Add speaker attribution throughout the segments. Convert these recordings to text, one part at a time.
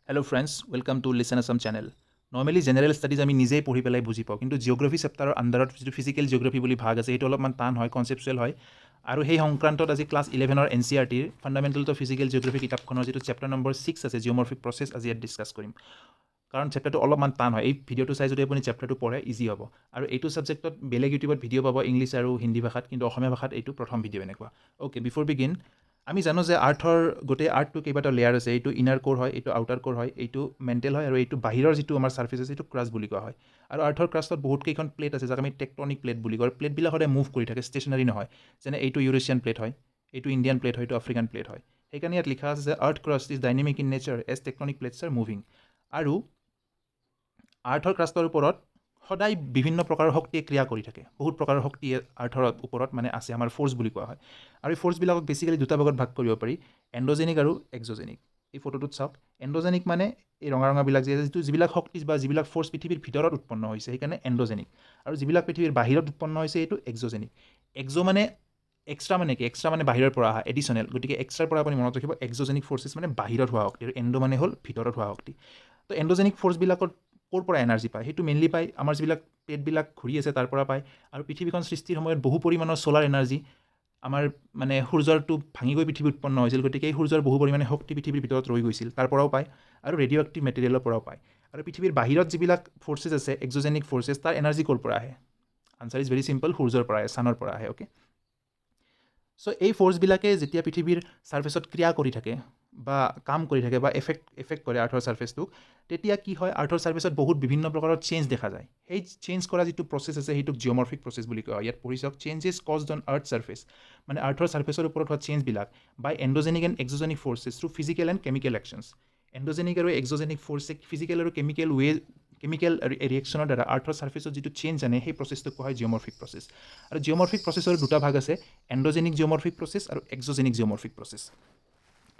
Speaker 1: Hello friends, welcome to Listen Assam channel. Normally general studies আমি নিজেই পঢ়ি পেলাই বুজি পাওঁ কিন্তু জিওগ্ৰাফি চেপ্টাৰৰ আন্ডাৰত যিটো ফিজিকেল জিওগ্ৰাফি বুলি ভাগ আছে সেইটো অলপমান টান হয় কনচেপচুৱেল হয় আৰু সেই সংক্ৰান্তত আজি ক্লাছ 11ৰ এনচিইআৰটিৰ ফাণ্ডামেণ্টেল অফ ফিজিকেল জিওগ্ৰাফি কিতাপখনৰ যিটো চেপ্টাৰ নম্বৰ 6 আছে জিঅ'মৰ্ফিক প্ৰচেছ আজি ইয়াত ডিছকাছ কৰিম কাৰণ চেপ্টাৰটো অলপমান টান হয় এই ভিডিঅ'টো চাই যদি আপুনি চেপ্টাৰটো পঢ়ে ইজি হ'ব আৰু এইটো ছাবজেক্টত বেলেগ ইউটিউবত ভিডিঅ' পাব ইংলিছ আৰু হিন্দী ভাষাত কিন্তু অসমীয়া ভাষাত এইটো প্ৰথম ভিডিঅ' এনেকুৱা অ'কে বিফৰ বিগিন আমি জানো যে আৰ্থৰ গোটেই আৰ্থটো কেইবাটা লেয়াৰ আছে এইটো ইনাৰ কোৰ হয় এইটো আউটাৰ কোৰ হয় এইটো মেণ্টেল হয় আৰু এইটো বাহিৰৰ যিটো আমাৰ ছাৰ্ফেচ আছে এইটো ক্ৰাষ্ট বুলি কোৱা হয় আৰু আৰ্থৰ ক্ৰাষ্টত বহুত কেইখন প্লেট আছে যাক আমি টেকটনিক প্লেট বুলি কওঁ প্লেটবিলাক সদায় মুভ কৰি থাকে ষ্টেচনাৰী নহয় যেনে এইটো ইউৰেছিয়ান প্লেট হয় এইটো ইণ্ডিয়ান প্লেট হয় এইটো আফ্ৰিকান প্লেট হয় সেইকাৰণে ইয়াত লিখা আছে যে earth crust is dynamic in nature as tectonic plates are moving আৰু আৰ্থৰ ক্ৰাষ্টৰ ওপৰত সদায় বিভিন্ন প্ৰকাৰৰ শক্তিয়ে ক্ৰিয়া কৰি থাকে বহুত প্ৰকাৰৰ শক্তি আৰ্থৰ ওপৰত মানে আছে আমাৰ ফ'ৰ্চ বুলি কোৱা হয় আৰু এই ফ'ৰ্চবিলাকক বেছিকেলি দুটা ভাগত ভাগ কৰিব পাৰি এণ্ডোজেনিক আৰু এক্সোজেনিক এই ফটোটোত চাওক এণ্ডোজেনিক মানে এই ৰঙা ৰঙাবিলাক যিবিলাক শক্তি বা যিবিলাক ফ'ৰ্চ পৃথিৱীৰ ভিতৰত উৎপন্ন হৈছে সেইকাৰণে এণ্ডোজেনিক আৰু যিবিলাক পৃথিৱীৰ বাহিৰত উৎপন্ন হৈছে এইটো এক্সোজেনিক এক্সো মানে এক্সট্ৰা মানে কি এক্সট্ৰা মানে বাহিৰৰ পৰা অহা এডিশ্যনেল গতিকে এক্সট্ৰাৰ পৰা আপুনি মনত ৰাখিব এক্সোজেনিক ফ'ৰ্চেছ মানে বাহিৰত হোৱা শক্তি আৰু এণ্ডো মানে হ'ল ভিতৰত হোৱা শক্তি তো এণ্ডোজেনিক ফ'ৰ্চবিলাকত ক'ৰ পৰা এনাৰ্জি পায় সেইটো মেইনলি পায় আমাৰ যিবিলাক প্লেটবিলাক ঘূৰি আছে তাৰ পৰা পায় আৰু পৃথিৱীখন সৃষ্টিৰ সময়ত বহু পৰিমাণৰ ছ'লাৰ এনাৰ্জি আমাৰ মানে সূৰ্যৰটো ভাঙি গৈ পৃথিৱী উৎপন্ন হৈছিল গতিকে এই সূৰ্যৰ বহু পৰিমাণে শক্তি পৃথিৱীৰ ভিতৰত ৰৈ গৈছিল তাৰ পৰাও পায় আৰু ৰেডিঅ' এক্টিভ মেটেৰিয়েলৰ পৰাও পায় আৰু পৃথিৱীৰ বাহিৰত যিবিলাক ফ'ৰ্চেছ আছে এক্সোজেনিক ফ'ৰ্চেছ তাৰ এনাৰ্জি ক'ৰ পৰা আহে আনচাৰ ইজ ভেৰি চিম্পল সূৰ্যৰ পৰা আহে ছানৰ পৰা আহে অ'কে চ' এই ফ'ৰ্চবিলাকে যেতিয়া পৃথিৱীৰ ছাৰ্ফেচত ক্ৰিয়া কৰি থাকে বা কাম কৰি থাকে বা এফেক্ট কৰে আৰ্থৰ ছাৰ্ফেচটোক তেতিয়া কি হয় আৰ্থৰ ছাৰ্ফেচত বহুত বিভিন্ন প্ৰকাৰৰ চেঞ্জ দেখা যায় সেই চেঞ্জ কৰা যিটো প্ৰচেছ আছে সেইটোক জিঅ'মৰ্ফিক প্ৰচেছ বুলি কোৱা হয় ইয়াত পঢ়ি চাওক changes caused on earth surface মানে আৰ্থৰ ছাৰ্ফেচৰ ওপৰত হোৱা চেঞ্জবিলাক by endogenic and exogenic forces through physical and chemical actions endogenic আৰু এক্সোজেনিক ফ'ৰ্চে ফিজিকেল আৰু কেমিকেল ৰিয়েকশ্যনৰ দ্বাৰা আৰ্থৰ ছাৰ্ফেচত যিটো চেঞ্জ আনে সেই প্ৰচেছটোক কোৱা হয় জিঅ'মৰ্ফিক প্ৰচেছ আৰু জিঅ'মৰ্ফিক প্ৰচেছৰ দুটা ভাগ আছে এণ্ডোজেনিক জিঅ'মৰ্ফিক প্ৰচেছ আৰু এক্সোজেনিক জিঅ'মৰ্ফিক প্ৰচেছ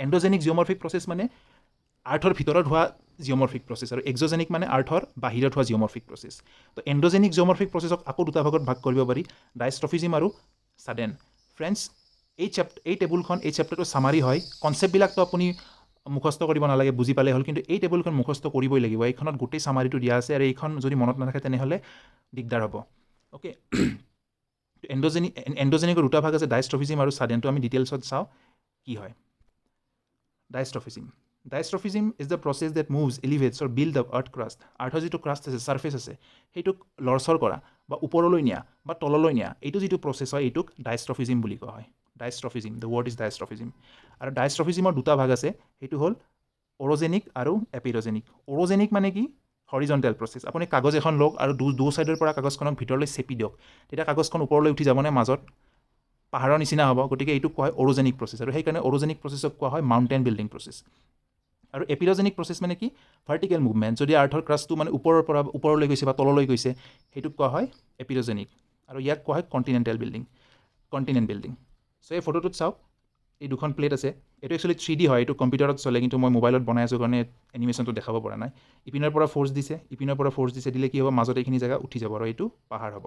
Speaker 1: এণ্ডোজেনিক জিঅ'মৰ্ফিক প্ৰচেছ মানে আৰ্থৰ ভিতৰত হোৱা জিঅ'মৰ্ফিক প্ৰচেছ আৰু এক্সোজেনিক মানে আৰ্থৰ বাহিৰত হোৱা জিঅ'মৰ্ফিক প্ৰচেছ তো এণ্ডোজেনিক জিঅ'মৰ্ফিক প্ৰচেছক আকৌ দুটা ভাগত ভাগ কৰিব পাৰি ডাইষ্ট্ৰফিজিম আৰু ছাডেন ফ্ৰেণ্ডছ এই টেবুলখন এই চেপ্টাৰটো চামাৰি হয় কনচেপ্টবিলাকতো আপুনি মুখস্থ কৰিব নালাগে বুজি পালে হ'ল কিন্তু এই টেবুলখন মুখস্থ কৰিবই লাগিব এইখনত গোটেই চামাৰিটো দিয়া আছে আৰু এইখন যদি মনত নাথাকে তেনেহ'লে দিগদাৰ হ'ব অ'কে এণ্ডোজেনিকৰ দুটা ভাগ আছে ডাইষ্ট্ৰফিজিম আৰু ছাডেনটো আমি ডিটেইলছত চাওঁ কি হয় diastrophism is the process that moves elevates or build up earth crust আৰ্থৰ যিটো ক্ৰাষ্ট আছে ছাৰ্ফেচ আছে সেইটোক লৰচৰ কৰা বা ওপৰলৈ নিয়া বা তললৈ নিয়া এইটো যিটো প্ৰচেছ হয় এইটোক ডাইষ্ট্ৰফিজিম বুলি কোৱা হয় ডাইষ্ট্ৰফিজিম দ্য ৱৰ্ড ইজ ডাইষ্ট্ৰফিজিম আৰু ডাইষ্ট্ৰফিজিমৰ দুটা ভাগ আছে সেইটো হ'ল অৰ'জেনিক আৰু এপিৰ'জেনিক অৰ'জেনিক মানে কি হৰিজণ্টেল প্ৰচেছ আপুনি কাগজ এখন লওক আৰু দু ছাইডৰ পৰা কাগজখনক ভিতৰলৈ চেপি দিয়ক তেতিয়া কাগজখন ওপৰলৈ উঠি যাবনে মাজত পাহাৰৰ নিচিনা হ'ব গতিকে এইটোক কোৱা হয় অৰ'জেনিক প্ৰচেছ আৰু সেইকাৰণে অৰ'জেনিক প্ৰচেছক কোৱা হয় মাউণ্টেইন বিল্ডিং প্ৰচেছ আৰু এপিৰ'জেনিক প্ৰচেছ মানে কি ভাৰ্টিকেল মুভমেণ্ট যদি আৰ্থৰ ক্ৰাষ্টটো মানে ওপৰৰ পৰা ওপৰলৈ গৈছে বা তললৈ গৈছে সেইটোক কোৱা হয় এপিৰ'জেনিক আৰু ইয়াক কোৱা হয় কণ্টিনেণ্ট বিল্ডিং চ' এই ফটোটোত চাওক এই দুখন প্লেট আছে এইটো একচুৱেলি 3D হয় এইটো কম্পিউটাৰত চলে কিন্তু মই মোবাইলত বনাই আছোঁ কাৰণে এনিমেশ্যনটো দেখাব পৰা নাই ইপিনৰ পৰা ফ'ৰ্চ দিছে দিলে কি হ'ব মাজত এইখিনি জেগা উঠি যাব আৰু এইটো পাহাৰ হ'ব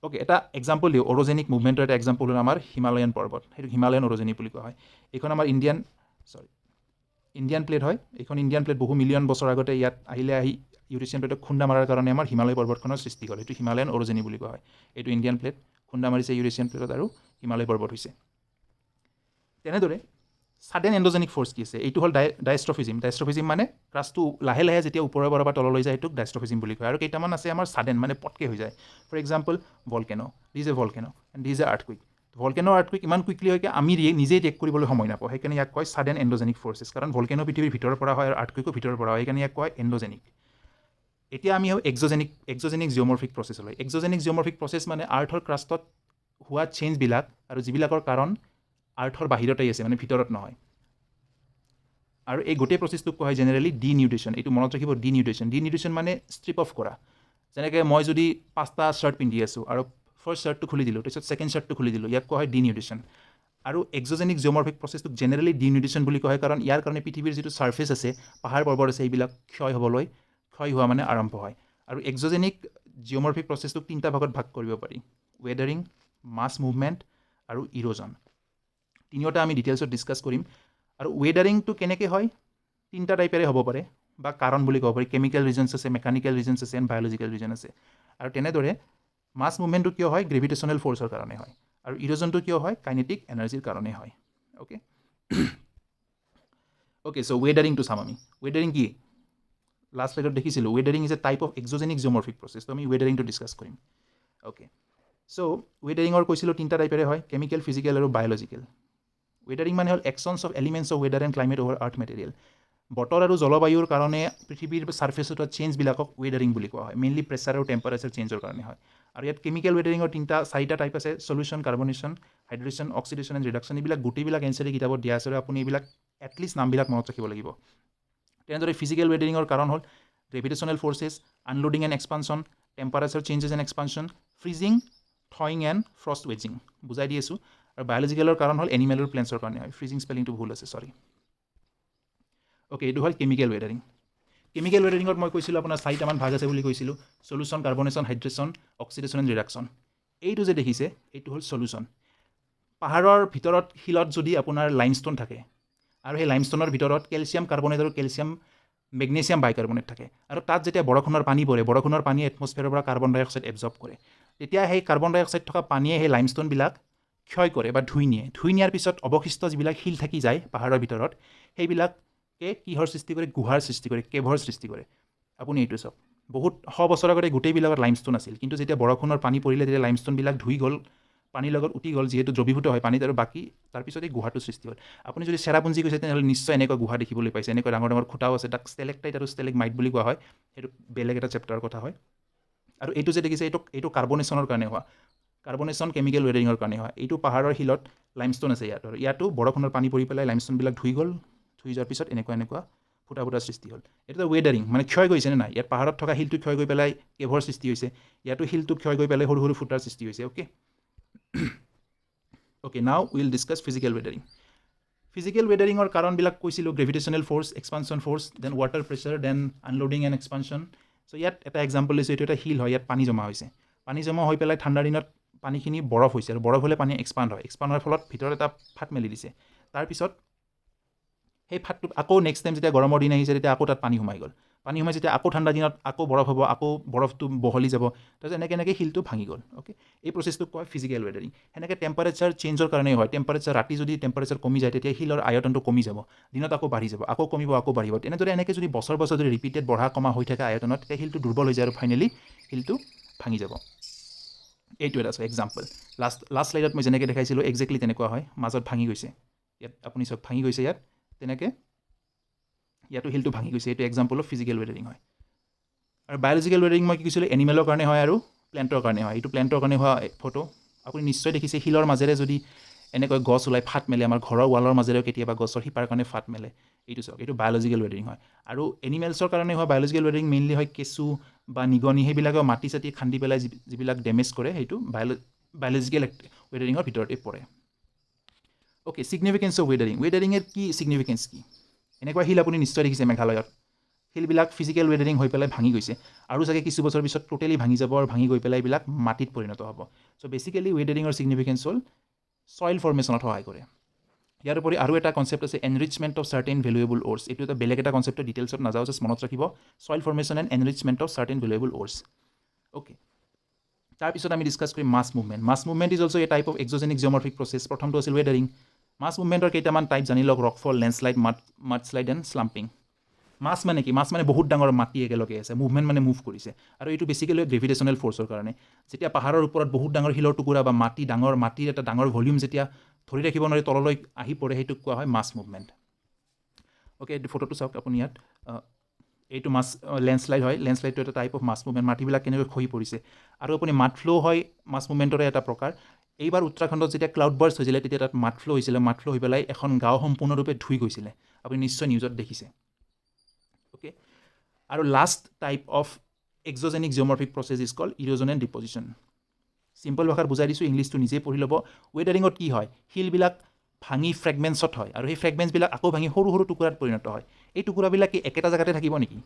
Speaker 1: অ'কে এটা এক্সাম্পল দিওঁ অৰ'জেনিক মুভমেণ্টৰ এটা এক্সাম্পল হ'ল আমাৰ হিমালয়ান পৰ্বত সেইটো হিমালয়ান অৰ'জেনিক বুলি কোৱা হয় এইখন আমাৰ ইণ্ডিয়ান প্লেট হয় এইখন ইণ্ডিয়ান প্লেট বহু মিলিয়ন বছৰ আগতে ইয়াত আহি ইউৰেছিয়ান প্লেটক খুন্দা মাৰাৰ কাৰণে আমাৰ হিমালয় পৰ্বতখনৰ সৃষ্টি হ'ল এইটো হিমালয়ান অৰ'জেনিক বুলি কোৱা হয় এইটো ইণ্ডিয়ান প্লেট খুন্দা মাৰিছে ইউৰেছিয়ান প্লেটত আৰু হিমালয় পৰ্বত হৈছে তেনেদৰে ছাডেন এণ্ডোজেনিক ফ'ৰ্চ কি আছে এইটো হ'ল ডাইষ্ট্ৰফিজিম মানে ক্ৰাষ্টটো লাহে লাহে যেতিয়া ওপৰৰ পৰা বা তললৈ যায় এইটোক ডাইষ্ট্ৰফিজিম বুলি কয় আৰু কেইটামান আছে আমাৰ ছাডেন মানে পটকৈ হৈ যায় for example volcano these a volcano and these a earthquake ভলকেনৰ আৰ্থকুইক ইমান কুইকলি হয় কি আমি নিজেই টেক কৰিবলৈ সময় নাপাওঁ সেইকাৰণে ইয়াক কয় ছাডেন এণ্ডোজেনিক ফ'ৰ্চেছ কাৰণ ভলকেনো পৃথিৱীৰ ভিতৰৰ পৰা হয় আৰু আৰ্থকুইকো ভিতৰৰ পৰা হয় সেইকাৰণে ইয়াক কয় এণ্ডোজেনিক এতিয়া আমি এক্সোজেনিক জিঅ'মৰ্ফিক প্ৰচেছ হয় এক্সোজেনিক জিঅ'মৰ্ফিক প্ৰচেছ মানে আৰ্থৰ ক্ৰাষ্টত হোৱা চেঞ্জবিলাক আৰু যিবিলাকৰ কাৰণ আৰ্থৰ বাহিৰতেই আছে মানে ভিতৰত নহয় আৰু এই গোটেই প্ৰচেছটোক কোৱা হয় জেনেৰেলি ডিনিউট্ৰিশ্যন এইটো মনত ৰাখিব ডিনিউট্ৰিশ্যন মানে ষ্ট্ৰিপ অফ কৰা যেনেকৈ মই যদি 5টা শ্বাৰ্ট পিন্ধি আছোঁ আৰু ফাৰ্ষ্ট শ্বাৰ্টটো খুলি দিলোঁ তাৰপিছত ছেকেণ্ড শ্বাৰ্টটো খুলি দিলোঁ ইয়াক কোৱা হয় ডিনিউট্ৰিশ্যন আৰু এক্সোজেনিক জিঅ'মৰ্ফিক প্ৰচেছটোক জেনেৰেলি ডিনিউট্ৰিশ্যন বুলি কোৱা হয় কাৰণ ইয়াৰ কাৰণে পৃথিৱীৰ যিটো ছাৰ্ফেচ আছে পাহাৰ পৰ্বত আছে এইবিলাক ক্ষয় হোৱা মানে আৰম্ভ হয় আৰু এক্সোজেনিক জিঅ'মৰ্ফিক প্ৰচেছটোক 3টা ভাগত ভাগ কৰিব পাৰি ৱেডাৰিং মাছ মুভমেণ্ট আৰু ইৰ'জন তিনিওটা আমি ডিটেইলছত ডিছকাছ কৰিম আৰু ৱেডাৰিংটো কেনেকৈ হয় 3টা টাইপেৰে হ'ব পাৰে বা কাৰণ বুলি ক'ব পাৰি কেমিকেল ৰিজনছ আছে মেকানিকেল ৰিজনছ আছে এণ্ড বায়'লজিকেল ৰিজন আছে আৰু তেনেদৰে মাছ মুভমেণ্টটো কিয় হয় গ্ৰেভিটেশ্যনেল ফ'ৰ্চৰ কাৰণে হয় আৰু ইৰ'জনটো কিয় হয় কাইনেটিক এনাৰ্জিৰ কাৰণে হয় অ'কে অ'কে চ' ৱেডাৰিংটো চাম আমি ৱেডাৰিং কি লাষ্ট স্লাইডত দেখিছিলোঁ weathering is a type of exogenic geomorphic process তো আমি ৱেডাৰিংটো ডিছকাছ কৰিম অ'কে চ' ৱেডাৰিঙৰ কৈছিলোঁ তিনিটা টাইপেৰে হয় কেমিকেল ফিজিকেল আৰু বায়'লজিকেল ৱেডাৰিং মানে হ'ল actions of elements of weather and climate over earth material বতৰ আৰু জলবায়ুৰ কাৰণে পৃথিৱীৰ ছাৰ্ফেচত চেঞ্জবিলাকক ৱেডাৰিং বুলি কোৱা হয় মেইনলি প্ৰেছাৰ আৰু টেম্পাৰেচাৰ চেঞ্জৰ কাৰণে হয় আৰু ইয়াত কেমিকেল ৱেডাৰিঙৰ চাৰিটা টাইপ আছে solution কাৰ্বনেশ্যন hydration oxidation and reduction এইবিলাক গোটেইবিলাক এনচাৰি কিতাপত দিয়া আছে আৰু আপুনি এইবিলাক এটলিষ্ট নামবিলাক মনত ৰাখিব লাগিব তেনেদৰে ফিজিকেল ৱেডাৰিঙৰ কাৰণ হ'ল gravitational forces unloading and expansion temperature changes and expansion freezing thawing and frost wedging বুজাই দি আছোঁ আৰু বায়'লজিকেলৰ কাৰণ হ'ল এনিমেল আৰু প্লেণ্টছৰ কাৰণে হয় ফ্ৰিজিং স্পেলিংটো ভুল আছে চৰি অ'কে এইটো হ'ল কেমিকেল ৱেডাৰিং কেমিকেল ৱেডাৰিঙত মই কৈছিলোঁ আপোনাৰ চাৰিটামান ভাগ আছে বুলি কৈছিলোঁ solution কাৰ্বনেশ্যন hydration oxidation and reduction এইটো যে দেখিছে এইটো হ'ল চলিউশ্যন পাহাৰৰ ভিতৰত শিলত যদি আপোনাৰ লাইমষ্ট'ন থাকে আৰু সেই লাইমষ্টনৰ ভিতৰত কেলছিয়াম কাৰ্বনেট আৰু কেলছিয়াম মেগনেছিয়াম বাইকাৰ্বনেট থাকে আৰু তাত যেতিয়া বৰষুণৰ পানী পৰে বৰষুণৰ পানী এটমছফিয়াৰৰ পৰা কাৰ্বন ডাই অক্সাইড এবজৰ্ব কৰে তেতিয়া সেই কাৰ্বন ডাই অক্সাইড থকা পানীয়ে সেই লাইমষ্টনবিলাক ক্ষয় কৰে বা ধুই নিয়াৰ পিছত অৱশিষ্ট যিবিলাক শিল থাকি যায় পাহাৰৰ ভিতৰত সেইবিলাকে কিহৰ সৃষ্টি কৰে গুহাৰ সৃষ্টি কৰে কেভৰ সৃষ্টি কৰে আপুনি এইটো চাওক বহুত বছৰ আগতে গোটেইবিলাকত লাইমষ্টন আছিল কিন্তু যেতিয়া বৰষুণৰ পানী পৰিলে তেতিয়া লাইমষ্টনবিলাক ধুই গ'ল পানীৰ লগত উটি গ'ল যিহেতু দ্ৰৱীভূত হয় পানীত আৰু বাকী তাৰপিছত এই গুহাটো সৃষ্টি হ'ল আপুনি যদি চেৰাপুঞ্জী গৈছে তেনেহ'লে নিশ্চয় এনেকুৱা গুহা দেখিবলৈ পাইছে এনেকুৱা ডাঙৰ ডাঙৰ খুঁটাও আছে তাক ষ্টেলেক্টাইট আৰু ষ্টেলেগমাইট বুলি কোৱা হয় সেইটো বেলেগ এটা চেপ্টাৰৰ কথা হয় আৰু এইটো যে দেখিছে এইটো কাৰ্বনেশ্যনৰ কাৰণে হোৱা কাৰ্বনেশ্যন কেমিকেল ৱেডাৰিঙৰ কাৰণে হয় এইটো পাহাৰৰ শিলত লাইমষ্টন আছে ইয়াতো বৰষুণৰ পানী পৰি পেলাই লাইমষ্টনবিলাক ধুই যোৱাৰ পিছত এনেকুৱা ফুটা সৃষ্টি হ'ল এইটো ৱেডাৰিং মানে ক্ষয় গৈছে নে নাই ইয়াত পাহাৰত থকা শিলটো ক্ষয় গৈ পেলাই কেভৰ সৃষ্টি হৈছে ইয়াতো শিলটো ক্ষয় গৈ পেলাই সৰু সৰু ফুটাৰ সৃষ্টি হৈছে okay now will discuss physical weathering physical ৱেডাৰিঙৰ কাৰণবিলাক কৈছিলোঁ gravitational force expansion force then water pressure then unloading and expansion so' ইয়াত এটা এক্সাম্পল লৈছোঁ এইটো এটা শিল হয় ইয়াত পানী জমা হৈছে পানী জমা হৈ পেলাই ঠাণ্ডাৰ দিনত পানীখিনি বৰফ হৈছে আৰু বৰফ হ'লে পানী এক্সপাণ্ড হোৱাৰ ফলত ভিতৰত এটা ফাট মেলি দিছে তাৰপিছত সেই ফাটটো আকৌ নেক্সট টাইম যেতিয়া গৰমৰ দিন আহিছে তেতিয়া আকৌ তাত পানী সোমাই গ'ল পানী সোমাই যেতিয়া আকৌ ঠাণ্ডা দিনত আকৌ বৰফ হ'ব আকৌ বৰফটো বহলি যাব তাৰপিছত এনেকৈ শিলটো ভাঙি গ'ল অ'কে এই প্ৰচেছটোক কয় ফিজিকেল ৱেডাৰিং সেনেকৈ টেম্পাৰেচাৰ চেঞ্জৰ কাৰণে হয় টেম্পাৰেচাৰ ৰাতি যদি টেম্পাৰেচাৰ কমি যায় তেতিয়া শিলৰ আয়তনটো কমি যাব দিনত আকৌ বাঢ়ি যাব আকৌ কমিব আকৌ বাঢ়িব তেনেদৰে এনেকৈ যদি বছৰ যদি ৰিপিটেড বঢ়া কমা হৈ থাকে আয়তনত তেতিয়া শিলটো দুৰ্বল হৈ যায় আৰু ফাইনেলি শিলটো ভাঙি যাব এইটো এটা আছে এক্সাম্পল লাষ্ট শ্লাইডত মই যেনেকৈ দেখাইছিলোঁ একজেক্টলি তেনেকুৱা হয় মাজত ভাঙি গৈছে ইয়াত আপুনি চব ভাঙি গৈছে ইয়াত তেনেকৈ ইয়াতো শিলটো ভাঙি গৈছে এইটো এক্সাম্পল অফ ফিজিকেল ৱেডাৰিং হয় আৰু বায়'লজিকেল ৱেডাৰিং মই কি কৈছিলোঁ এনিমেলৰ কাৰণে হয় আৰু প্লেণ্টৰ কাৰণে হয় এইটো প্লেণ্টৰ কাৰণে হোৱা ফটো আপুনি নিশ্চয় দেখিছে শিলৰ মাজেৰে যদি এনেকৈ গছ ওলাই ফাট মেলে আমাৰ ঘৰৰ ৱালৰ মাজেৰেও কেতিয়াবা গছৰ শিপাৰ কাৰণে ফাট মেলে এইটো চাওক এইটো বায়'লজিকেল ৱেডাৰিং হয় আৰু এনিমেলছৰ কাৰণে হোৱা বায়'লজিকেল ৱেডাৰিং মেইনলি হয় কেঁচু বা নিগনি সেইবিলাকে মাটি চাটি খান্দি পেলাই যিবিলাক ডেমেজ কৰে সেইটো বায়'লজিকেল ৱেডাৰিঙৰ ভিতৰতে পৰে অ'কে ছিগনিফিকেঞ্চ অফ ৱেডাৰিঙৰ কি ছিগনিফিকেঞ্চ কি এনেকুৱা শিল আপুনি নিশ্চয় দেখিছে মেঘালয়ত শিলবিলাক ফিজিকেল ৱেডাৰিং হৈ পেলাই ভাঙি গৈছে আৰু চাগে কিছু বছৰ পিছত টোটেলি ভাঙি যাব আৰু ভাঙি গৈ পেলাই এইবিলাক মাটিত পৰিণত হ'ব চ' বেচিকেলি ৱেডাৰিঙৰ ছিগনিফিকেঞ্চ হ'ল ছইল ফৰ্মেশ্যনত সহায় কৰে ইয়াৰ উপৰি আৰু এটা কনচেপ্ট আছে এনৰিচমেণ্ট অফ চাৰ্টেইন ভেলুৱেবল অ'ৰ্ছ এইটো এটা বেলেগ এটা কনচেপ্টৰ ডিটেইলছত নাযাওঁ জাষ্ট মনত ৰাখিব soil formation and enrichment of certain valuable ores okay তাৰপিছত আমি ডিছকাছ কৰিম mass movement is also' a type of exogenic geomorphic process প্ৰথমটো আছিল ৱেডাৰিং মাছ মুভমেণ্টৰ কেইটামান টাইপ জানি লওক ৰকফল লেণ্ডশ্লাইড মাডশ্লাইড এণ্ড স্লাম্পিং মাছ মানে কি মাছ মানে বহুত ডাঙৰ মাটি একেলগে আছে মুভমেণ্ট মানে মুভ কৰিছে আৰু এইটো বেছিকেলি গ্ৰেভিটেশ্যনেল ফ'ৰ্চৰ কাৰণে যেতিয়া পাহাৰৰ ওপৰত বহুত ডাঙৰ শিলৰ টুকুৰা বা মাটিৰ এটা ডাঙৰ ভলিউম যেতিয়া ধৰি ৰাখিব নোৱাৰি তললৈ আহি পৰে সেইটোক কোৱা হয় মাছ মুভমেণ্ট অ'কে এইটো ফটোটো চাওক আপুনি ইয়াত এইটো মাছ লেণ্ডশ্লাইড হয় লেণ্ডশ্লাইডটো এটা টাইপ অফ মাছ মুভমেণ্ট মাটিবিলাক কেনেকৈ খহি পৰিছে আৰু আপুনি মাড ফ্ল' হয় মাছ মুভমেণ্টৰে এটা প্ৰকাৰ এইবাৰ উত্তৰাখণ্ডত যেতিয়া ক্লাউড বাৰ্ষ্ট হৈছিলে তেতিয়া তাত মাড ফ্ল' হৈছিলে মাড ফ্ল' হৈ পেলাই এখন গাঁও সম্পূৰ্ণৰূপে ধুই গৈছিলে আপুনি নিশ্চয় নিউজত দেখিছে অ'কে আৰু last type of exogenic geomorphic process is called erosion and deposition simple ভাষাত বুজাই দিছোঁ ইংলিছটো নিজেই পঢ়ি ল'ব ৱেডাৰিঙত কি হয় শিলবিলাক ভাঙি ফ্ৰেগমেণ্টছত হয় আৰু সেই ফ্ৰেগমেণ্টছবিলাক আকৌ ভাঙি সৰু সৰু টুকুৰাত পৰিণত হয় এই টুকুৰাবিলাক কি একেটা জেগাতে থাকিব নেকি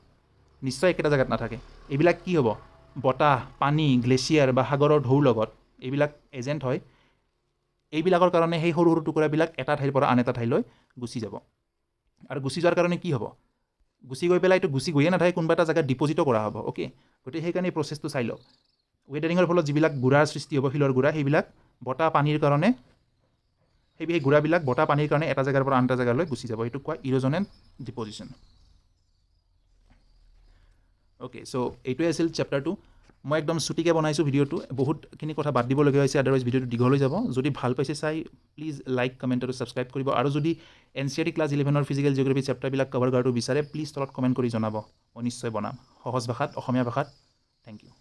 Speaker 1: নিশ্চয় একেটা জেগাত নাথাকে এইবিলাক কি হ'ব বতাহ পানী গ্লেছিয়াৰ বা সাগৰৰ ঢৌৰ লগত এইবিলাক এজেণ্ট হয় এইবিলাকৰ কাৰণে সেই সৰু সৰু টুকুৰাবিলাক এটা ঠাইৰ পৰা আন এটা ঠাইলৈ গুচি যাব আৰু গুচি যোৱাৰ কাৰণে কি হ'ব গুচি গৈ পেলাই এইটো গুচি গৈয়ে নাথাকে, কোনোবা এটা জেগাত ডিপজিটো কৰা হ'ব। অ'কে, গতিকে সেইকাৰণে এই প্ৰচেছটো চাই লওক। ৱেডাৰিঙৰ ফলত যিবিলাক গুড়াৰ সৃষ্টি হ'ব, শিলৰ গুড়া, সেইবিলাক বতাহ পানীৰ কাৰণে সেই গুড়াবিলাক বতাহ পানীৰ কাৰণে এটা জেগাৰ পৰা আন এটা জেগালৈ গুচি যাব। এইটোক কোৱা ইৰোজন এণ্ড ডিপজিশ্যন। অ'কে, চ' এইটোৱে আছিল চেপ্টাৰটো। মই একদম চুটিকৈ বনাইছোঁ ভিডিঅ'টো, বহুতখিনি কথা বাদ দিবলগীয়া হৈছে, আদাৰৱাইজ ভিডিঅ'টো দীঘল হৈ যাব। যদি ভাল পাইছে চাই, প্লিজ লাইক, কমেণ্ট আৰু ছাবস্ক্ৰাইব কৰিব। আৰু যদি NCERT ক্লাছ 11ৰ ফিজিকেল জিঅ'গ্ৰাফী চেপ্টাৰবিলাক কভাৰ কৰাটো বিচাৰে, প্লিজ তলত কমেণ্ট কৰি জনাব, মই নিশ্চয় বনাম সহজ ভাষাত, অসমীয়া ভাষাত। Thank U.